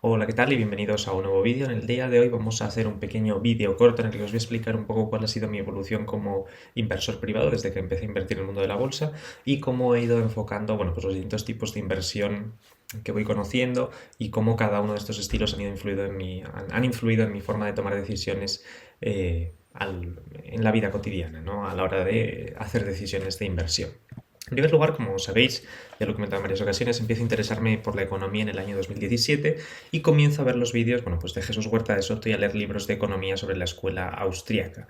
Hola, ¿qué tal? Y bienvenidos a un nuevo vídeo. En el día de hoy vamos a hacer un pequeño vídeo corto en el que os voy a explicar un poco cuál ha sido mi evolución como inversor privado desde que empecé a invertir en el mundo de la bolsa y cómo he ido enfocando, bueno, pues los distintos tipos de inversión que voy conociendo y cómo cada uno de estos estilos han influido en mi forma de tomar decisiones en la vida cotidiana, ¿no? A la hora de hacer decisiones de inversión. En primer lugar, como sabéis, ya lo he comentado en varias ocasiones, empiezo a interesarme por la economía en el año 2017 y comienzo a ver los vídeos, bueno, pues de Jesús Huerta de Soto y a leer libros de economía sobre la escuela austríaca.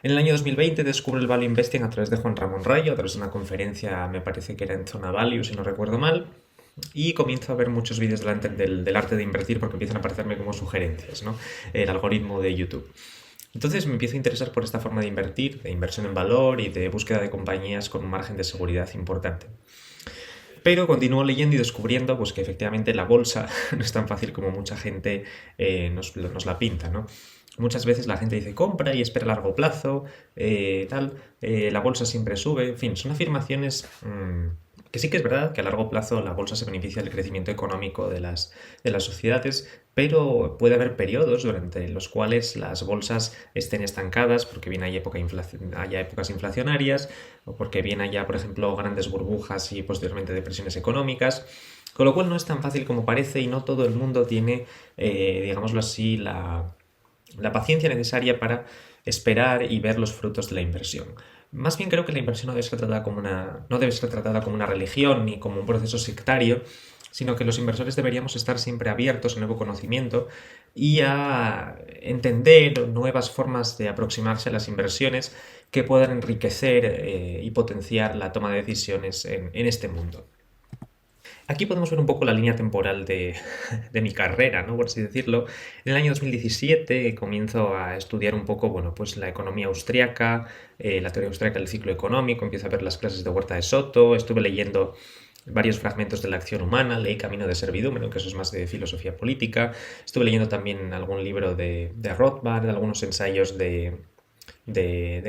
En el año 2020 descubro el Value Investing a través de Juan Ramón Rayo, a través de una conferencia, me parece que era en Zona Value, si no recuerdo mal, y comienzo a ver muchos vídeos del arte de invertir porque empiezan a aparecerme como sugerencias, ¿no? El algoritmo de YouTube. Entonces me empiezo a interesar por esta forma de invertir, de inversión en valor y de búsqueda de compañías con un margen de seguridad importante. Pero continúo leyendo y descubriendo pues, que efectivamente la bolsa no es tan fácil como mucha gente nos la pinta, ¿no? Muchas veces la gente dice compra y espera a largo plazo, la bolsa siempre sube, en fin, son afirmaciones que sí que es verdad que a largo plazo la bolsa se beneficia del crecimiento económico de las sociedades, pero puede haber periodos durante los cuales las bolsas estén estancadas porque bien haya épocas inflacionarias o porque bien haya, por ejemplo, grandes burbujas y posteriormente depresiones económicas. Con lo cual no es tan fácil como parece y no todo el mundo tiene, digámoslo así, la paciencia necesaria para esperar y ver los frutos de la inversión. Más bien creo que la inversión no debe ser tratada como una religión ni como un proceso sectario, sino que los inversores deberíamos estar siempre abiertos a nuevo conocimiento y a entender nuevas formas de aproximarse a las inversiones que puedan enriquecer y potenciar la toma de decisiones en este mundo. Aquí podemos ver un poco la línea temporal de mi carrera, ¿no? Por así decirlo. En el año 2017 comienzo a estudiar un poco, bueno, pues la economía austriaca, la teoría austriaca del ciclo económico, empiezo a ver las clases de Huerta de Soto, estuve leyendo varios fragmentos de la acción humana, leí Camino de Servidumbre, que eso es más de filosofía política, estuve leyendo también algún libro de Rothbard, algunos ensayos de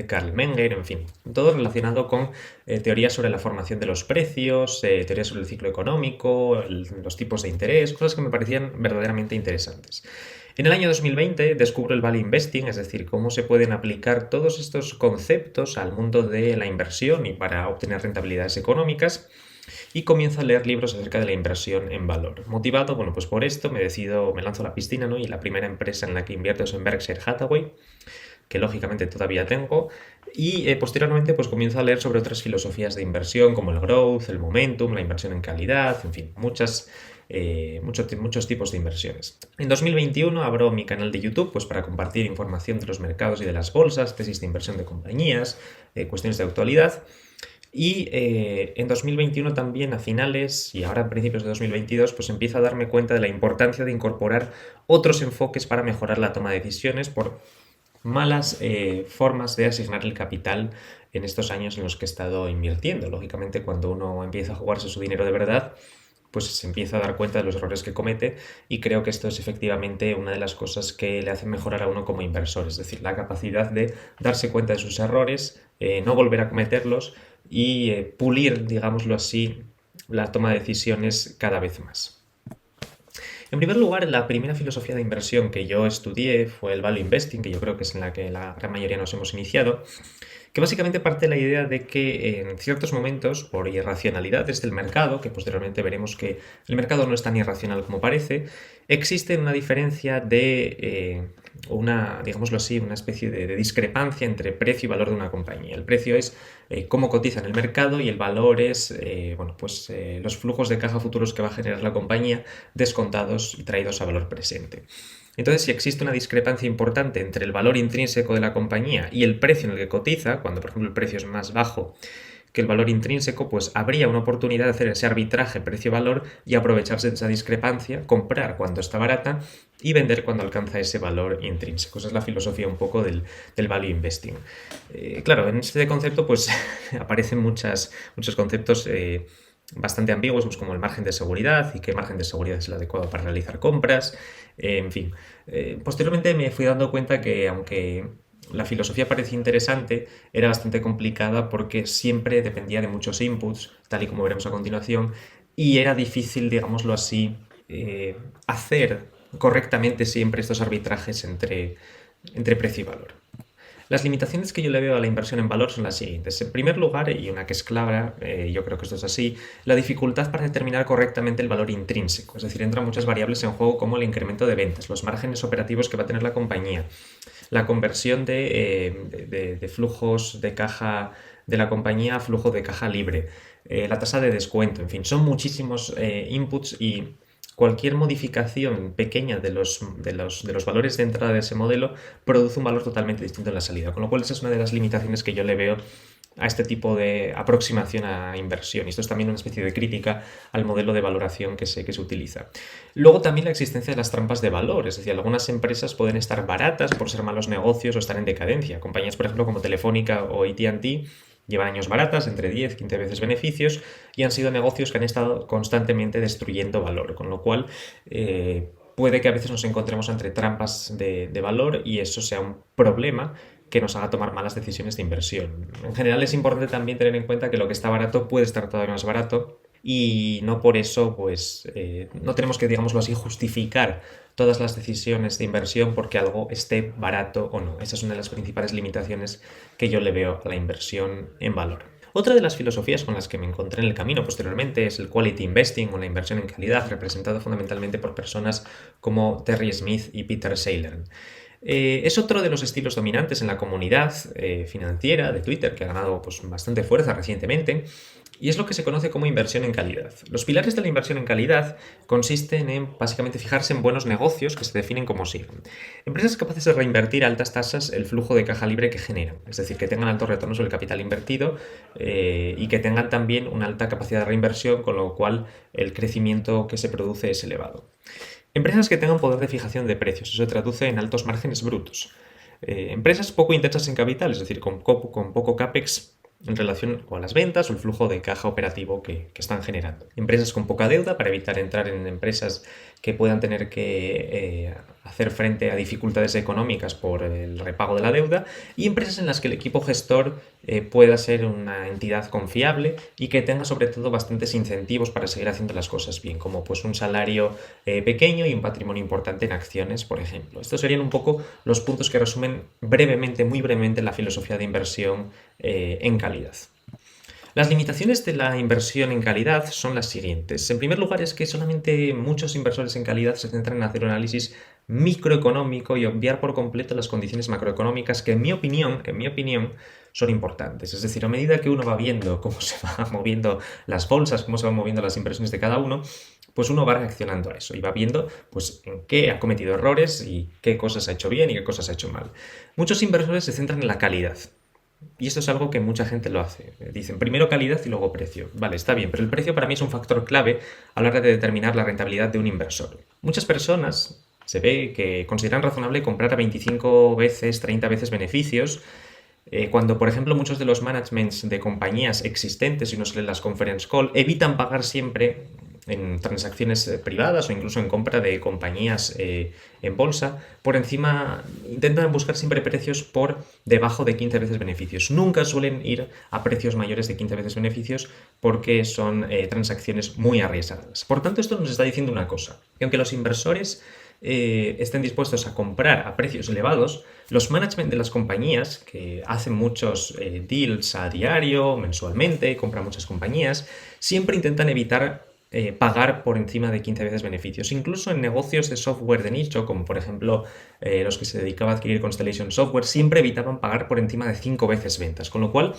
Karl Menger, en fin, todo relacionado con teorías sobre la formación de los precios, teorías sobre el ciclo económico, los tipos de interés, cosas que me parecían verdaderamente interesantes. En el año 2020 descubro el Value Investing, es decir, cómo se pueden aplicar todos estos conceptos al mundo de la inversión y para obtener rentabilidades económicas y comienzo a leer libros acerca de la inversión en valor. Motivado, bueno, pues por esto me lanzo a la piscina, ¿no? Y la primera empresa en la que invierto es en Berkshire Hathaway, que lógicamente todavía tengo, y posteriormente pues comienzo a leer sobre otras filosofías de inversión como el growth, el momentum, la inversión en calidad, en fin, muchos tipos de inversiones. En 2021 abro mi canal de YouTube pues, para compartir información de los mercados y de las bolsas, tesis de inversión de compañías, cuestiones de actualidad. Y en 2021 también, a finales y ahora a principios de 2022, pues empiezo a darme cuenta de la importancia de incorporar otros enfoques para mejorar la toma de decisiones por malas formas de asignar el capital en estos años en los que he estado invirtiendo. Lógicamente, cuando uno empieza a jugarse su dinero de verdad, pues se empieza a dar cuenta de los errores que comete y creo que esto es efectivamente una de las cosas que le hacen mejorar a uno como inversor, es decir, la capacidad de darse cuenta de sus errores, no volver a cometerlos y pulir, digámoslo así, la toma de decisiones cada vez más. En primer lugar, la primera filosofía de inversión que yo estudié fue el Value Investing, que yo creo que es en la que la gran mayoría nos hemos iniciado, que básicamente parte de la idea de que en ciertos momentos, por irracionalidades del mercado, que posteriormente veremos que el mercado no es tan irracional como parece, existe una diferencia digámoslo así, una especie de discrepancia entre precio y valor de una compañía. El precio es cómo cotiza en el mercado y el valor es los flujos de caja futuros que va a generar la compañía descontados y traídos a valor presente. Entonces, si existe una discrepancia importante entre el valor intrínseco de la compañía y el precio en el que cotiza, cuando por ejemplo el precio es más bajo que el valor intrínseco, pues habría una oportunidad de hacer ese arbitraje precio-valor y aprovecharse de esa discrepancia, comprar cuando está barata y vender cuando alcanza ese valor intrínseco. Esa es la filosofía un poco del value investing. Claro, en este concepto pues aparecen muchos conceptos bastante ambiguos, pues como el margen de seguridad y qué margen de seguridad es el adecuado para realizar compras, en fin. Posteriormente me fui dando cuenta que aunque la filosofía parecía interesante, era bastante complicada porque siempre dependía de muchos inputs, tal y como veremos a continuación, y era difícil, digámoslo así, hacer correctamente siempre estos arbitrajes entre precio y valor. Las limitaciones que yo le veo a la inversión en valor son las siguientes. En primer lugar, y una que es clara, yo creo que esto es así, la dificultad para determinar correctamente el valor intrínseco. Es decir, entran muchas variables en juego como el incremento de ventas, los márgenes operativos que va a tener la compañía, la conversión de flujos de caja de la compañía a flujo de caja libre, la tasa de descuento, en fin, son muchísimos inputs y cualquier modificación pequeña de los valores de entrada de ese modelo produce un valor totalmente distinto en la salida, con lo cual esa es una de las limitaciones que yo le veo a este tipo de aproximación a inversión. Y esto es también una especie de crítica al modelo de valoración que se utiliza. Luego también la existencia de las trampas de valor, es decir, algunas empresas pueden estar baratas por ser malos negocios o estar en decadencia. Compañías, por ejemplo, como Telefónica o AT&T llevan años baratas, entre 10 y 15 veces beneficios, y han sido negocios que han estado constantemente destruyendo valor, con lo cual puede que a veces nos encontremos entre trampas de valor y eso sea un problema que nos haga tomar malas decisiones de inversión. En general es importante también tener en cuenta que lo que está barato puede estar todavía más barato y no por eso pues no tenemos que, digámoslo así, justificar todas las decisiones de inversión porque algo esté barato o no. Esa es una de las principales limitaciones que yo le veo a la inversión en valor. Otra de las filosofías con las que me encontré en el camino posteriormente es el quality investing o la inversión en calidad, representado fundamentalmente por personas como Terry Smith y Peter Saylor. Es otro de los estilos dominantes en la comunidad financiera de Twitter que ha ganado pues, bastante fuerza recientemente y es lo que se conoce como inversión en calidad. Los pilares de la inversión en calidad consisten en básicamente fijarse en buenos negocios que se definen como siguen. Empresas capaces de reinvertir a altas tasas el flujo de caja libre que generan, es decir, que tengan altos retornos sobre el capital invertido y que tengan también una alta capacidad de reinversión, con lo cual el crecimiento que se produce es elevado. Empresas que tengan poder de fijación de precios, eso se traduce en altos márgenes brutos. Empresas poco intensas en capital, es decir, con poco CAPEX en relación con las ventas o el flujo de caja operativo que están generando. Empresas con poca deuda para evitar entrar en empresas que puedan tener que hacer frente a dificultades económicas por el repago de la deuda y empresas en las que el equipo gestor pueda ser una entidad confiable y que tenga sobre todo bastantes incentivos para seguir haciendo las cosas bien, como pues un salario pequeño y un patrimonio importante en acciones, por ejemplo. Estos serían un poco los puntos que resumen brevemente, muy brevemente, la filosofía de inversión en calidad. Las limitaciones de la inversión en calidad son las siguientes. En primer lugar, es que solamente muchos inversores en calidad se centran en hacer un análisis microeconómico y obviar por completo las condiciones macroeconómicas que, en mi opinión, son importantes. Es decir, a medida que uno va viendo cómo se van moviendo las bolsas, cómo se van moviendo las inversiones de cada uno, pues uno va reaccionando a eso y va viendo pues en qué ha cometido errores y qué cosas ha hecho bien y qué cosas ha hecho mal. Muchos inversores se centran en la calidad. Y esto es algo que mucha gente lo hace. Dicen primero calidad y luego precio. Vale, está bien, pero el precio para mí es un factor clave a la hora de determinar la rentabilidad de un inversor. Muchas personas se ve que consideran razonable comprar a 25 veces, 30 veces beneficios, cuando, por ejemplo, muchos de los managements de compañías existentes, si uno se lee las conference call, evitan pagar siempre en transacciones privadas o incluso en compra de compañías en bolsa, por encima, intentan buscar siempre precios por debajo de 15 veces beneficios. Nunca suelen ir a precios mayores de 15 veces beneficios porque son transacciones muy arriesgadas. Por tanto, esto nos está diciendo una cosa, que aunque los inversores estén dispuestos a comprar a precios elevados, los management de las compañías, que hacen muchos deals a diario, mensualmente, compran muchas compañías, siempre intentan evitar pagar por encima de 15 veces beneficios. Incluso en negocios de software de nicho, como por ejemplo los que se dedicaban a adquirir Constellation Software, siempre evitaban pagar por encima de 5 veces ventas. Con lo cual,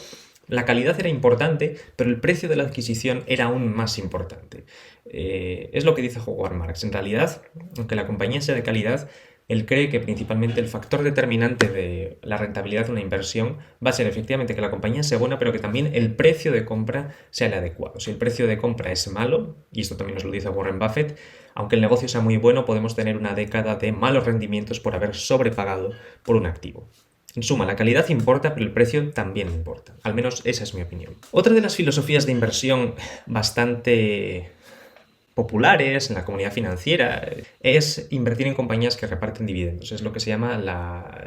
la calidad era importante, pero el precio de la adquisición era aún más importante. Es lo que dice Howard Marks. En realidad, aunque la compañía sea de calidad, él cree que principalmente el factor determinante de la rentabilidad de una inversión va a ser efectivamente que la compañía sea buena, pero que también el precio de compra sea el adecuado. Si el precio de compra es malo, y esto también nos lo dice Warren Buffett, aunque el negocio sea muy bueno, podemos tener una década de malos rendimientos por haber sobrepagado por un activo. En suma, la calidad importa, pero el precio también importa. Al menos esa es mi opinión. Otra de las filosofías de inversión bastante populares en la comunidad financiera es invertir en compañías que reparten dividendos. Es lo que se llama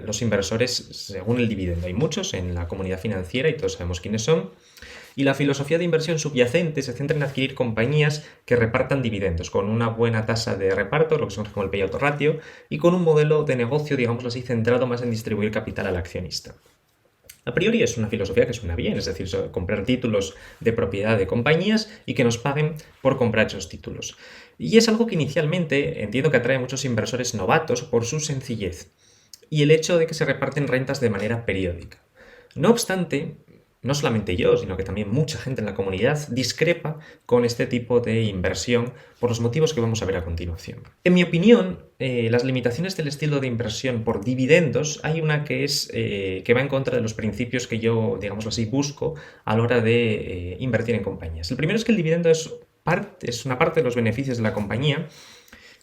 los inversores según el dividendo. Hay muchos en la comunidad financiera y todos sabemos quiénes son. Y la filosofía de inversión subyacente se centra en adquirir compañías que repartan dividendos, con una buena tasa de reparto, lo que se conoce como el payout ratio, y con un modelo de negocio, digámoslo así, centrado más en distribuir capital al accionista. A priori es una filosofía que suena bien, es decir, comprar títulos de propiedad de compañías y que nos paguen por comprar esos títulos. Y es algo que inicialmente entiendo que atrae a muchos inversores novatos por su sencillez y el hecho de que se reparten rentas de manera periódica. No obstante, no solamente yo, sino que también mucha gente en la comunidad discrepa con este tipo de inversión por los motivos que vamos a ver a continuación. En mi opinión, las limitaciones del estilo de inversión por dividendos, hay una que es que va en contra de los principios que yo, digámoslo así, busco a la hora de invertir en compañías. El primero es que el dividendo es una parte de los beneficios de la compañía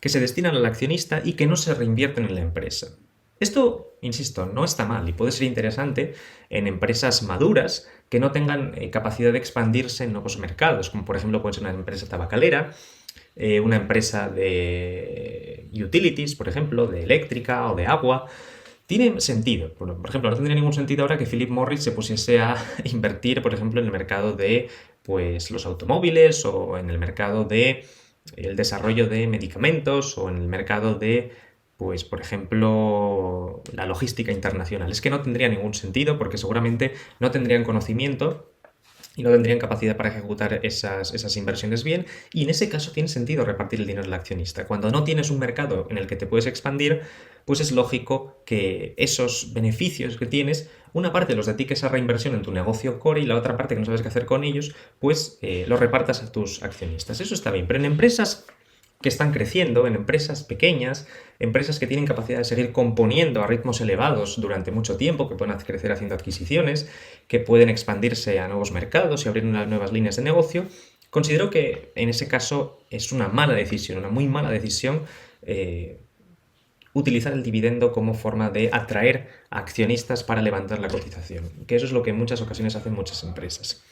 que se destinan al accionista y que no se reinvierten en la empresa. Esto, insisto, no está mal y puede ser interesante en empresas maduras que no tengan capacidad de expandirse en nuevos mercados, como por ejemplo puede ser una empresa tabacalera, una empresa de utilities, por ejemplo, de eléctrica o de agua. Tiene sentido. Por ejemplo, no tendría ningún sentido ahora que Philip Morris se pusiese a invertir, por ejemplo, en el mercado de pues, los automóviles o en el mercado de el desarrollo de medicamentos o en el mercado de pues, por ejemplo, la logística internacional. Es que no tendría ningún sentido porque seguramente no tendrían conocimiento y no tendrían capacidad para ejecutar esas inversiones bien, y en ese caso tiene sentido repartir el dinero del accionista. Cuando no tienes un mercado en el que te puedes expandir, pues es lógico que esos beneficios que tienes, una parte los dediques a reinversión en tu negocio core y la otra parte que no sabes qué hacer con ellos, pues los repartas a tus accionistas. Eso está bien, pero en empresas que están creciendo, en empresas pequeñas, empresas que tienen capacidad de seguir componiendo a ritmos elevados durante mucho tiempo, que pueden crecer haciendo adquisiciones, que pueden expandirse a nuevos mercados y abrir unas nuevas líneas de negocio, considero que en ese caso es una mala decisión, una muy mala decisión utilizar el dividendo como forma de atraer a accionistas para levantar la cotización, que eso es lo que en muchas ocasiones hacen muchas empresas.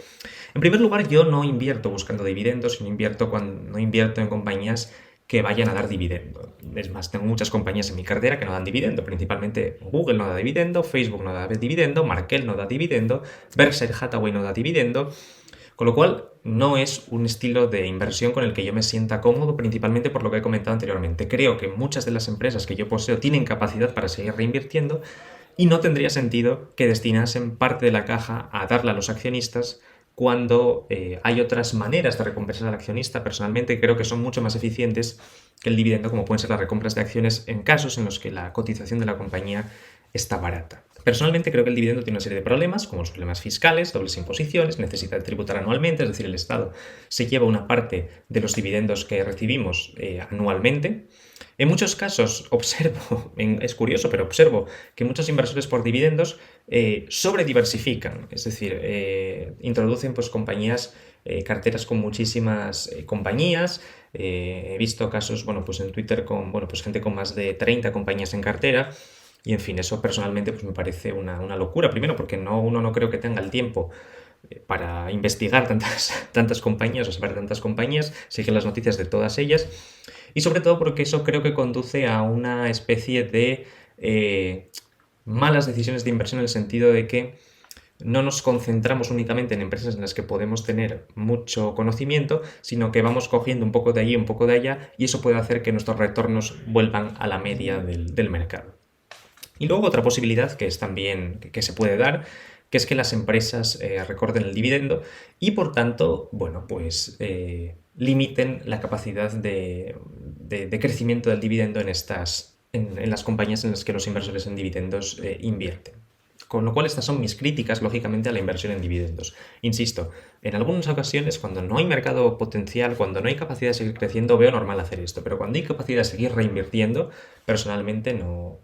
En primer lugar, yo no invierto buscando dividendos, no invierto en compañías que vayan a dar dividendo. Es más, tengo muchas compañías en mi cartera que no dan dividendo, principalmente Google no da dividendo, Facebook no da dividendo, Markel no da dividendo, Berkshire Hathaway no da dividendo, con lo cual no es un estilo de inversión con el que yo me sienta cómodo, principalmente por lo que he comentado anteriormente. Creo que muchas de las empresas que yo poseo tienen capacidad para seguir reinvirtiendo y no tendría sentido que destinasen parte de la caja a darla a los accionistas cuando hay otras maneras de recompensar al accionista. Personalmente creo que son mucho más eficientes que el dividendo, como pueden ser las recompras de acciones en casos en los que la cotización de la compañía está barata. Personalmente creo que el dividendo tiene una serie de problemas, como los problemas fiscales, dobles imposiciones, necesita de tributar anualmente, es decir, el Estado se lleva una parte de los dividendos que recibimos anualmente. En muchos casos observo, es curioso, pero observo que muchos inversores por dividendos sobrediversifican, es decir, introducen pues compañías, carteras con muchísimas compañías. He visto casos, bueno, pues en Twitter con, bueno, pues gente con más de 30 compañías en cartera. Y en fin, eso personalmente pues me parece una locura. Primero, porque uno no creo que tenga el tiempo para investigar tantas compañías o saber tantas compañías, seguir las noticias de todas ellas. Y sobre todo porque eso creo que conduce a una especie de malas decisiones de inversión en el sentido de que no nos concentramos únicamente en empresas en las que podemos tener mucho conocimiento, sino que vamos cogiendo un poco de allí, un poco de allá, y eso puede hacer que nuestros retornos vuelvan a la media del mercado. Y luego otra posibilidad que es también que se puede dar, que es que las empresas recorten el dividendo y por tanto, bueno, pues limiten la capacidad de crecimiento del dividendo en las compañías en las que los inversores en dividendos invierten. Con lo cual estas son mis críticas, lógicamente, a la inversión en dividendos. Insisto, en algunas ocasiones, cuando no hay mercado potencial, cuando no hay capacidad de seguir creciendo, veo normal hacer esto, pero cuando hay capacidad de seguir reinvirtiendo, personalmente no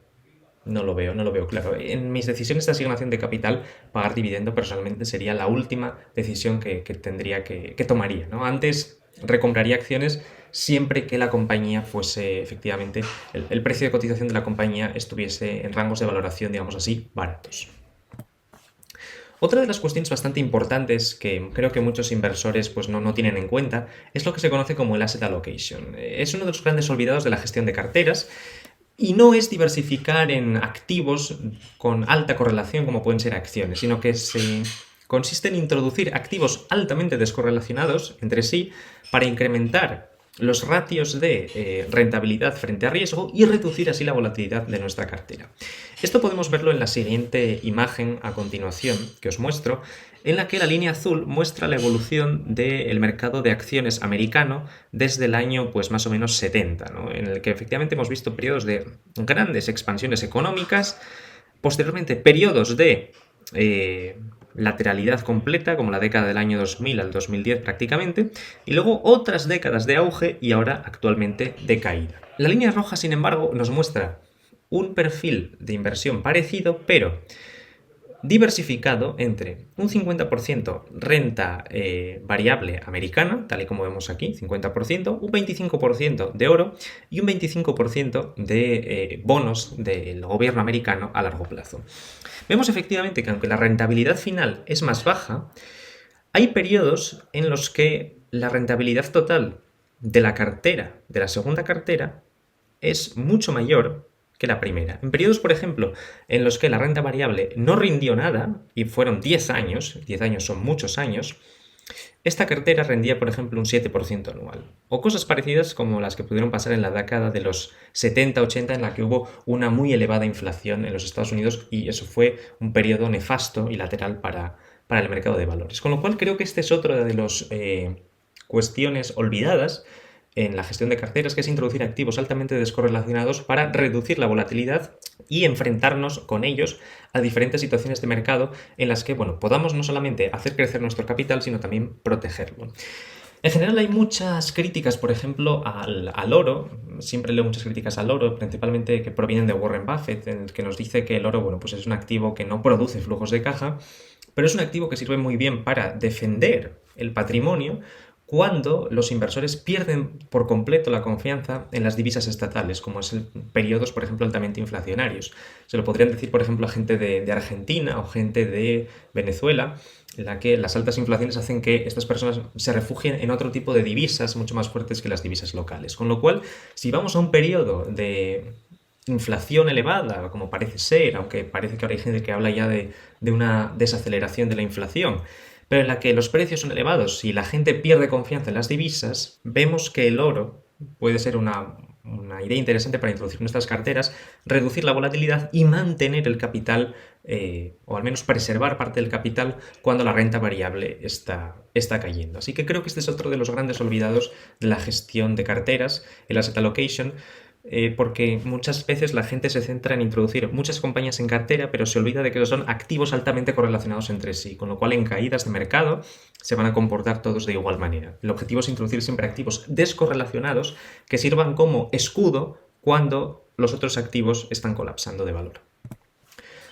lo veo claro. En mis decisiones de asignación de capital, pagar dividendo personalmente sería la última decisión que tomaría, ¿no? Antes recompraría acciones siempre que la compañía fuese, efectivamente, el precio de cotización de la compañía estuviese en rangos de valoración, digamos así, baratos. Otra de las cuestiones bastante importantes que creo que muchos inversores pues no tienen en cuenta es lo que se conoce como el asset allocation. Es uno de los grandes olvidados de la gestión de carteras. Y no es diversificar en activos con alta correlación como pueden ser acciones, sino que se consiste en introducir activos altamente descorrelacionados entre sí para incrementar los ratios de rentabilidad frente a riesgo y reducir así la volatilidad de nuestra cartera. Esto podemos verlo en la siguiente imagen a continuación que os muestro, en la que la línea azul muestra la evolución del mercado de acciones americano desde el año pues más o menos 70, ¿no? En el que efectivamente hemos visto periodos de grandes expansiones económicas, posteriormente periodos de lateralidad completa, como la década del año 2000 al 2010 prácticamente, y luego otras décadas de auge y ahora actualmente de caída. La línea roja, sin embargo, nos muestra un perfil de inversión parecido, pero diversificado entre un 50% renta variable americana, tal y como vemos aquí, 50%, un 25% de oro y un 25% de bonos del gobierno americano a largo plazo. Vemos efectivamente que aunque la rentabilidad final es más baja, hay periodos en los que la rentabilidad total de la cartera, de la segunda cartera, es mucho mayor que la primera. En periodos, por ejemplo, en los que la renta variable no rindió nada, y fueron 10 años son muchos años, esta cartera rendía, por ejemplo, un 7% anual. O cosas parecidas como las que pudieron pasar en la década de los 70-80, en la que hubo una muy elevada inflación en los Estados Unidos, y eso fue un periodo nefasto y lateral para el mercado de valores. Con lo cual creo que este es otro de las cuestiones olvidadas en la gestión de carteras, que es introducir activos altamente descorrelacionados para reducir la volatilidad y enfrentarnos con ellos a diferentes situaciones de mercado en las que, bueno, podamos no solamente hacer crecer nuestro capital, sino también protegerlo. En general hay muchas críticas, por ejemplo, al oro. Siempre leo muchas críticas al oro, principalmente que provienen de Warren Buffett, en el que nos dice que el oro, bueno, pues es un activo que no produce flujos de caja, pero es un activo que sirve muy bien para defender el patrimonio cuando los inversores pierden por completo la confianza en las divisas estatales, como es en periodos, por ejemplo, altamente inflacionarios. Se lo podrían decir, por ejemplo, a gente de Argentina o gente de Venezuela, en la que las altas inflaciones hacen que estas personas se refugien en otro tipo de divisas mucho más fuertes que las divisas locales. Con lo cual, si vamos a un periodo de inflación elevada, como parece ser, aunque parece que ahora hay gente que habla ya de una desaceleración de la inflación, pero en la que los precios son elevados y la gente pierde confianza en las divisas, vemos que el oro puede ser una idea interesante para introducir nuestras carteras, reducir la volatilidad y mantener el capital, o al menos preservar parte del capital cuando la renta variable está cayendo. Así que creo que este es otro de los grandes olvidados de la gestión de carteras, el asset allocation, porque muchas veces la gente se centra en introducir muchas compañías en cartera, pero se olvida de que son activos altamente correlacionados entre sí, con lo cual en caídas de mercado se van a comportar todos de igual manera. El objetivo es introducir siempre activos descorrelacionados que sirvan como escudo cuando los otros activos están colapsando de valor.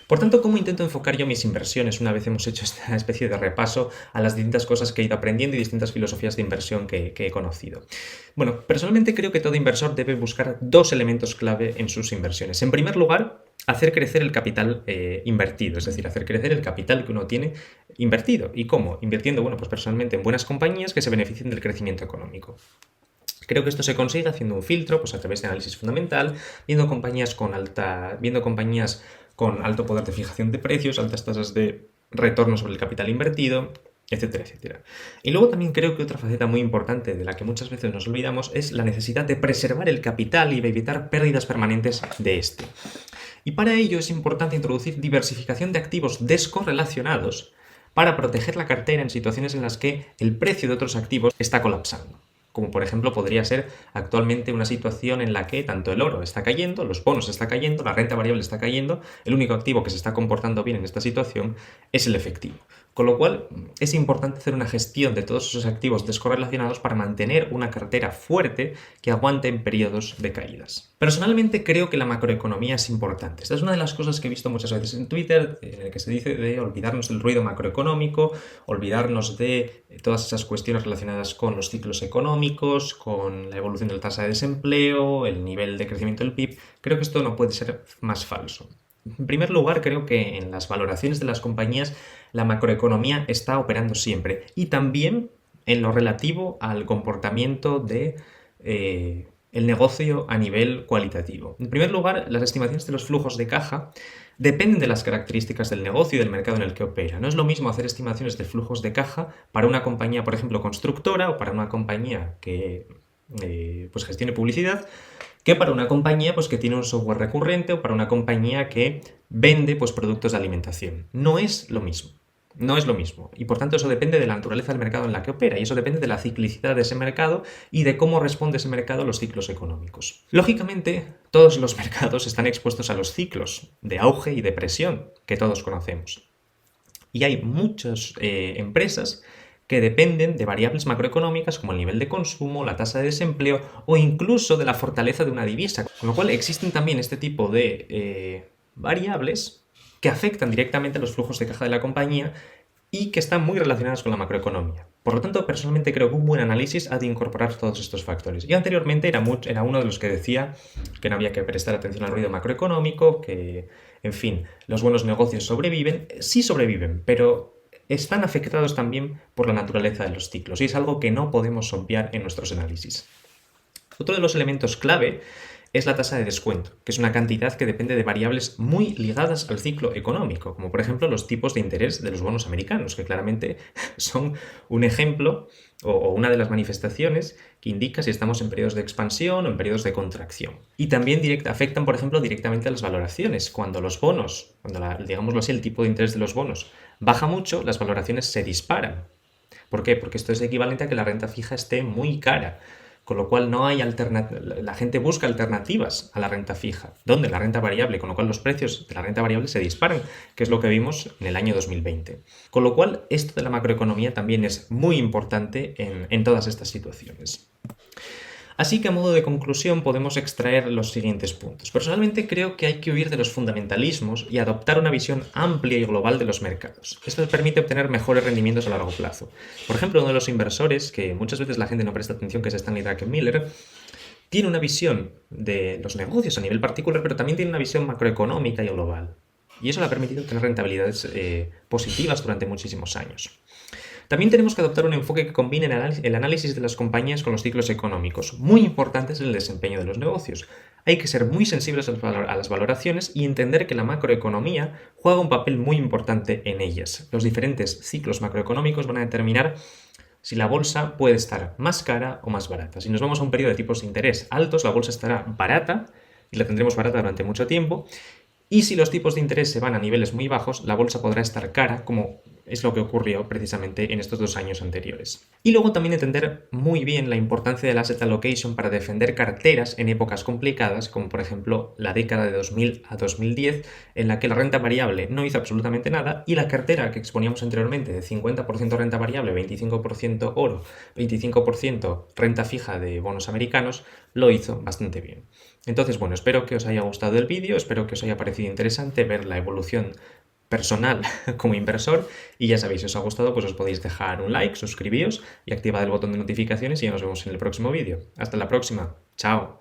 Por tanto, ¿cómo intento enfocar yo mis inversiones una vez hemos hecho esta especie de repaso a las distintas cosas que he ido aprendiendo y distintas filosofías de inversión que he conocido? Bueno, personalmente creo que todo inversor debe buscar dos elementos clave en sus inversiones. En primer lugar, hacer crecer el capital invertido, es decir, hacer crecer el capital que uno tiene invertido. ¿Y cómo? Invirtiendo, bueno, pues personalmente en buenas compañías que se beneficien del crecimiento económico. Creo que esto se consigue haciendo un filtro, pues a través de análisis fundamental, viendo compañías con alto poder de fijación de precios, altas tasas de retorno sobre el capital invertido, etcétera, etcétera. Y luego también creo que otra faceta muy importante de la que muchas veces nos olvidamos es la necesidad de preservar el capital y de evitar pérdidas permanentes de este. Y para ello es importante introducir diversificación de activos descorrelacionados para proteger la cartera en situaciones en las que el precio de otros activos está colapsando. Como por ejemplo podría ser actualmente una situación en la que tanto el oro está cayendo, los bonos está cayendo, la renta variable está cayendo, el único activo que se está comportando bien en esta situación es el efectivo. Con lo cual es importante hacer una gestión de todos esos activos descorrelacionados para mantener una cartera fuerte que aguante en periodos de caídas. Personalmente creo que la macroeconomía es importante. Esta es una de las cosas que he visto muchas veces en Twitter, en el que se dice de olvidarnos del ruido macroeconómico, olvidarnos de todas esas cuestiones relacionadas con los ciclos económicos, con la evolución de la tasa de desempleo, el nivel de crecimiento del PIB. Creo que esto no puede ser más falso. En primer lugar, creo que en las valoraciones de las compañías la macroeconomía está operando siempre, y también en lo relativo al comportamiento de el negocio a nivel cualitativo. En primer lugar, las estimaciones de los flujos de caja dependen de las características del negocio y del mercado en el que opera. No es lo mismo hacer estimaciones de flujos de caja para una compañía, por ejemplo, constructora, o para una compañía que pues gestione publicidad, que para una compañía pues, que tiene un software recurrente, o para una compañía que vende pues, productos de alimentación. No es lo mismo. No es lo mismo. Y por tanto eso depende de la naturaleza del mercado en la que opera. Y eso depende de la ciclicidad de ese mercado y de cómo responde ese mercado a los ciclos económicos. Lógicamente, todos los mercados están expuestos a los ciclos de auge y depresión que todos conocemos. Y hay muchas empresas que dependen de variables macroeconómicas como el nivel de consumo, la tasa de desempleo o incluso de la fortaleza de una divisa. Con lo cual existen también este tipo de variables que afectan directamente a los flujos de caja de la compañía y que están muy relacionadas con la macroeconomía. Por lo tanto, personalmente creo que un buen análisis ha de incorporar todos estos factores. Yo anteriormente era uno de los que decía que no había que prestar atención al ruido macroeconómico, que, en fin, los buenos negocios sobreviven. Sí sobreviven, pero están afectados también por la naturaleza de los ciclos y es algo que no podemos obviar en nuestros análisis. Otro de los elementos clave es la tasa de descuento, que es una cantidad que depende de variables muy ligadas al ciclo económico, como por ejemplo los tipos de interés de los bonos americanos, que claramente son un ejemplo o una de las manifestaciones que indica si estamos en periodos de expansión o en periodos de contracción. Y también afectan, por ejemplo, directamente a las valoraciones. Cuando los bonos, digámoslo así, el tipo de interés de los bonos baja mucho, las valoraciones se disparan. ¿Por qué? Porque esto es equivalente a que la renta fija esté muy cara. Con lo cual no hay la gente busca alternativas a la renta fija. ¿Dónde? La renta variable, con lo cual los precios de la renta variable se disparan, que es lo que vimos en el año 2020. Con lo cual, esto de la macroeconomía también es muy importante en todas estas situaciones. Así que a modo de conclusión podemos extraer los siguientes puntos. Personalmente creo que hay que huir de los fundamentalismos y adoptar una visión amplia y global de los mercados. Esto permite obtener mejores rendimientos a largo plazo. Por ejemplo, uno de los inversores, que muchas veces la gente no presta atención, que es Stanley Druckenmiller, tiene una visión de los negocios a nivel particular, pero también tiene una visión macroeconómica y global. Y eso le ha permitido tener rentabilidades positivas durante muchísimos años. También tenemos que adoptar un enfoque que combine el análisis de las compañías con los ciclos económicos, muy importantes en el desempeño de los negocios. Hay que ser muy sensibles a las valoraciones y entender que la macroeconomía juega un papel muy importante en ellas. Los diferentes ciclos macroeconómicos van a determinar si la bolsa puede estar más cara o más barata. Si nos vamos a un periodo de tipos de interés altos, la bolsa estará barata y la tendremos barata durante mucho tiempo. Y si los tipos de interés se van a niveles muy bajos, la bolsa podrá estar cara, como es lo que ocurrió precisamente en estos 2 años anteriores. Y luego también entender muy bien la importancia del asset allocation para defender carteras en épocas complicadas, como por ejemplo la década de 2000 a 2010, en la que la renta variable no hizo absolutamente nada y la cartera que exponíamos anteriormente de 50% renta variable, 25% oro, 25% renta fija de bonos americanos, lo hizo bastante bien. Entonces, bueno, espero que os haya gustado el vídeo, espero que os haya parecido interesante ver la evolución personal como inversor y ya sabéis, si os ha gustado pues os podéis dejar un like, suscribíos y activad el botón de notificaciones y ya nos vemos en el próximo vídeo. Hasta la próxima, chao.